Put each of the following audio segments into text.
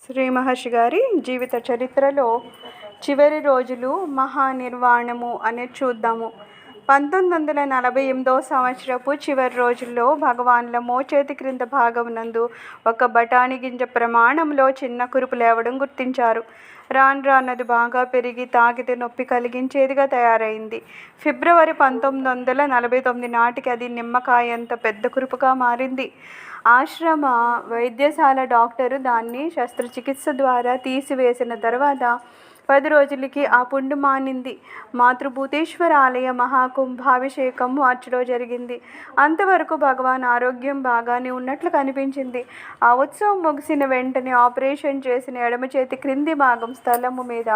శ్రీ మహర్షి గారి జీవిత చరిత్రలో చివరి రోజులు మహానిర్వాణము అనేది చూద్దాము. 1948 సంవత్సరపు చివరి రోజుల్లో భగవాన్ల మోచేతి క్రింద భాగమునందు ఒక బఠానీ గింజ ప్రమాణంలో చిన్న కురుపు లేవడం గుర్తించారు. రానది బాగా పెరిగి తాకితే నొప్పి కలిగించేదిగా తయారైంది. ఫిబ్రవరి 1949 నాటికి అది నిమ్మకాయంత పెద్ద కురుపుగా మారింది. ఆశ్రమ వైద్యశాల డాక్టరు దాన్ని శస్త్రచికిత్స ద్వారా తీసివేసిన తర్వాత 10 రోజులకి ఆ పుండు మానింది. మాతృభూతేశ్వర ఆలయ మహాకుంభాభిషేకం మార్చిలో జరిగింది. అంతవరకు భగవాన్ ఆరోగ్యం బాగానే ఉన్నట్లు కనిపించింది. ఆ ఉత్సవం ముగిసిన వెంటనే ఆపరేషన్ చేసిన ఎడమ చేతి క్రింది భాగం స్థలము మీద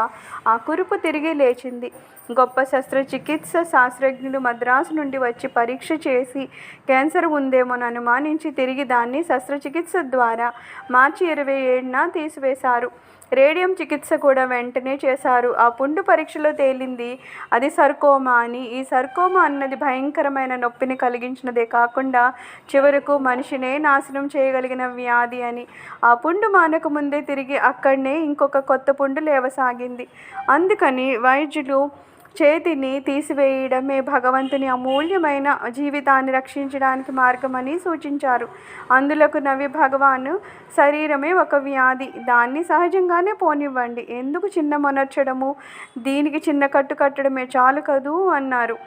ఆ కురుపు తిరిగి లేచింది. గొప్ప శస్త్రచికిత్స శాస్త్రజ్ఞులు మద్రాసు నుండి వచ్చి పరీక్ష చేసి క్యాన్సర్ ఉందేమోనని అనుమానించి తిరిగి దాన్ని శస్త్రచికిత్స ద్వారా మార్చి 27న తీసివేశారు. రేడియం చికిత్స కూడా వెంటనే చేశారు. ఆ పుండు పరీక్షలో తేలింది అది సర్కోమా అని. ఈ సర్కోమా అన్నది భయంకరమైన నొప్పిని కలిగించినదే కాకుండా చివరకు మనిషినే నాశనం చేయగలిగిన వ్యాధి అని. ఆ పుండు మానక ముందే తిరిగి అక్కడనే ఇంకొక కొత్త పుండు లేవసాగింది. అందుకని వైద్యులు చేతిని తీసివేయడమే భగవంతుని అమూల్యమైన జీవితాన్ని రక్షించడానికి మార్గమని సూచించారు. అందులకు నవి భగవాను శరీరమే ఒక వ్యాధి, దాన్ని సహజంగానే పోనివ్వండి, ఎందుకు చిన్న మొనర్చడము, దీనికి చిన్న కట్టు కట్టడమే చాలు కదూ అన్నారు.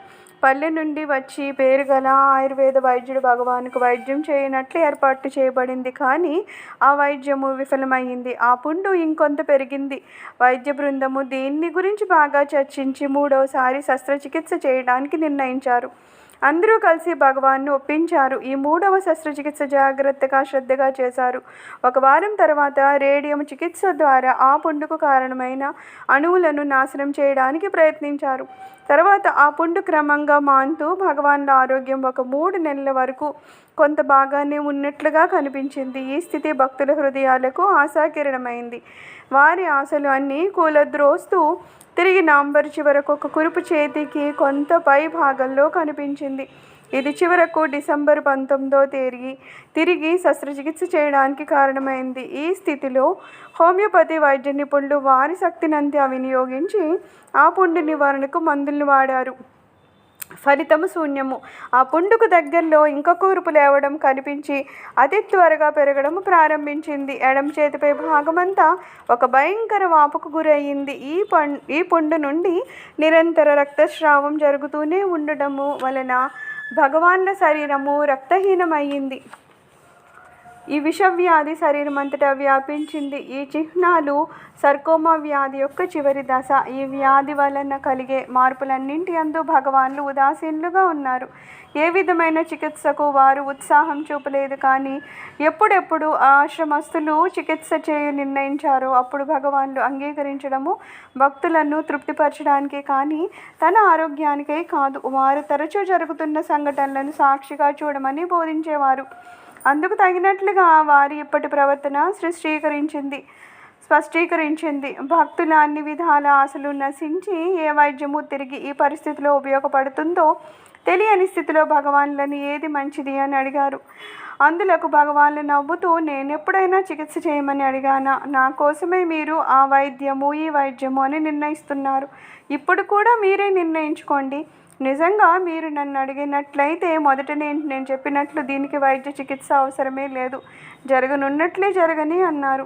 పల్లె నుండి వచ్చి పేరుగల ఆయుర్వేద వైద్యుడు భగవానుకు వైద్యం చేయనట్లు ఏర్పాటు చేయబడింది. కానీ ఆ వైద్యము విఫలమైంది. ఆ పుండు ఇంకొంత పెరిగింది. వైద్య బృందము దీన్ని గురించి బాగా చర్చించి 3వసారి శస్త్రచికిత్స చేయడానికి నిర్ణయించారు. అందరూ కలిసి భగవాన్ను ఒప్పించారు. ఈ 3వ శస్త్రచికిత్స జాగ్రత్తగా శ్రద్ధగా చేశారు. 1 వారం తర్వాత రేడియం చికిత్స ద్వారా ఆ పుండుకు కారణమైన అణువులను నాశనం చేయడానికి ప్రయత్నించారు. తర్వాత ఆ పుండు క్రమంగా మానుతూ భగవాన్ల ఆరోగ్యం ఒక 3 నెలల వరకు కొంత బాగానే ఉన్నట్లుగా కనిపించింది. ఈ స్థితి భక్తుల హృదయాలకు ఆశాకిరణమైంది. వారి ఆశలు అన్నీ కూలద్రోస్తూ తిరిగి నవంబర్ చివరకు ఒక కురుపు చేతికి కొంత పై భాగంలో కనిపించింది. ఇది చివరకు డిసెంబర్ 19 తిరిగి శస్త్రచికిత్స చేయడానికి కారణమైంది. ఈ స్థితిలో హోమియోపతి వైద్య నిపుణులు వారి శక్తినంతా వినియోగించి ఆ పుండు నివారణకు మందులను వాడారు. ఫలితము శూన్యము. ఆ పుండుకు దగ్గరలో ఇంకొక కురుపు లేవడం కనిపించి అతి త్వరగా పెరగడం ప్రారంభించింది. ఎడమ చేతిపై భాగమంతా ఒక భయంకర వాపుకు గురయ్యింది. ఈ పుండు నుండి నిరంతర రక్తస్రావం జరుగుతూనే ఉండడము వలన భగవాన్ల శరీరము రక్తహీనమయ్యింది. ఈ విషవ్యాధి శరీరం అంతటా వ్యాపించింది. ఈ చిహ్నాలు సర్కోమా వ్యాధి యొక్క చివరి దశ. ఈ వ్యాధి వలన కలిగే మార్పులన్నింటి యందు భగవాన్లు ఉదాసీనులుగా ఉన్నారు. ఏ విధమైన చికిత్సకు వారు ఉత్సాహం చూపలేదు. కానీ ఎప్పుడెప్పుడు ఆశ్రమస్తులు చికిత్స చేయ నిర్ణయించారో అప్పుడు భగవాన్లు అంగీకరించడము భక్తులను తృప్తిపరచడానికే కానీ తన ఆరోగ్యానికే కాదు. వారు తరచూ జరుగుతున్న సంఘటనలను సాక్షిగా చూడమని బోధించేవారు. అందుకు తగినట్లుగా వారి ఇప్పటి ప్రవర్తన స్పష్టీకరించింది. భక్తుల అన్ని విధాల ఆశలు నశించి ఏ వైద్యము తిరిగి ఈ పరిస్థితిలో ఉపయోగపడుతుందో తెలియని స్థితిలో భగవాన్లని ఏది మంచిది అని అడిగారు. అందులకు భగవాన్లు నవ్వుతూ, నేనెప్పుడైనా చికిత్స చేయమని అడిగానా? నా కోసమే మీరు ఆ వైద్యము ఈ వైద్యము అని నిర్ణయిస్తున్నారు. ఇప్పుడు కూడా మీరే నిర్ణయించుకోండి. నిజంగా మీరు నన్ను అడిగినట్లయితే మొదట నేను చెప్పినట్లు దీనికి వైద్య చికిత్స అవసరమే లేదు, జరగనున్నట్లే జరగని అన్నారు.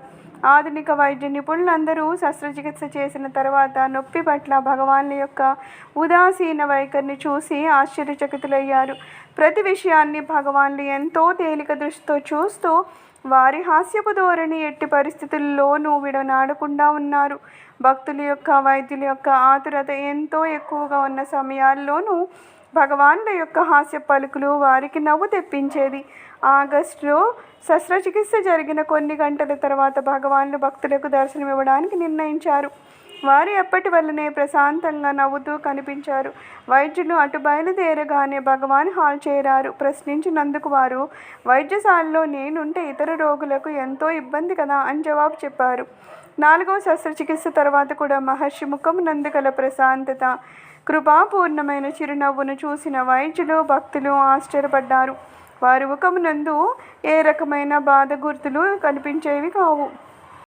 ఆధునిక వైద్య నిపుణులందరూ శస్త్రచికిత్స చేసిన తర్వాత నొప్పి పట్ల భగవాన్ల యొక్క ఉదాసీన వైఖరిని చూసి ఆశ్చర్యచకితులయ్యారు. ప్రతి విషయాన్ని భగవాన్లు ఎంతో తేలిక దృష్టితో చూస్తూ వారి హాస్యపు ధోరణి ఎట్టి పరిస్థితుల్లోనూ విడనాడకుండా ఉన్నారు. భక్తుల యొక్క వైద్యుల యొక్క ఆతురత ఎంతో ఎక్కువగా ఉన్న సమయాల్లోనూ భగవాన్ల యొక్క హాస్య పలుకులు వారికి నవ్వు తెప్పించేది. ఆగస్టులో శస్త్రచికిత్స జరిగిన కొన్ని గంటల తర్వాత భగవాన్లు భక్తులకు దర్శనమివ్వడానికి నిర్ణయించారు. వారు ఎప్పటి వల్లనే ప్రశాంతంగా నవ్వుతూ కనిపించారు. వైద్యులు అటు బయలుదేరగానే భగవాన్ హాల్ చేరారు. ప్రశ్నించినందుకు వారు వైద్యశాలలో నేనుంటే ఇతర రోగులకు ఎంతో ఇబ్బంది కదా అని జవాబు చెప్పారు. 4వ శస్త్రచికిత్స తర్వాత కూడా మహర్షి ముఖం నందు గల ప్రశాంతత, కృపాపూర్ణమైన చిరునవ్వును చూసిన వైద్యులు భక్తులు ఆశ్చర్యపడ్డారు. వారి ముఖమునందు ఏ రకమైన బాధ గుర్తులు కనిపించేవి కావు.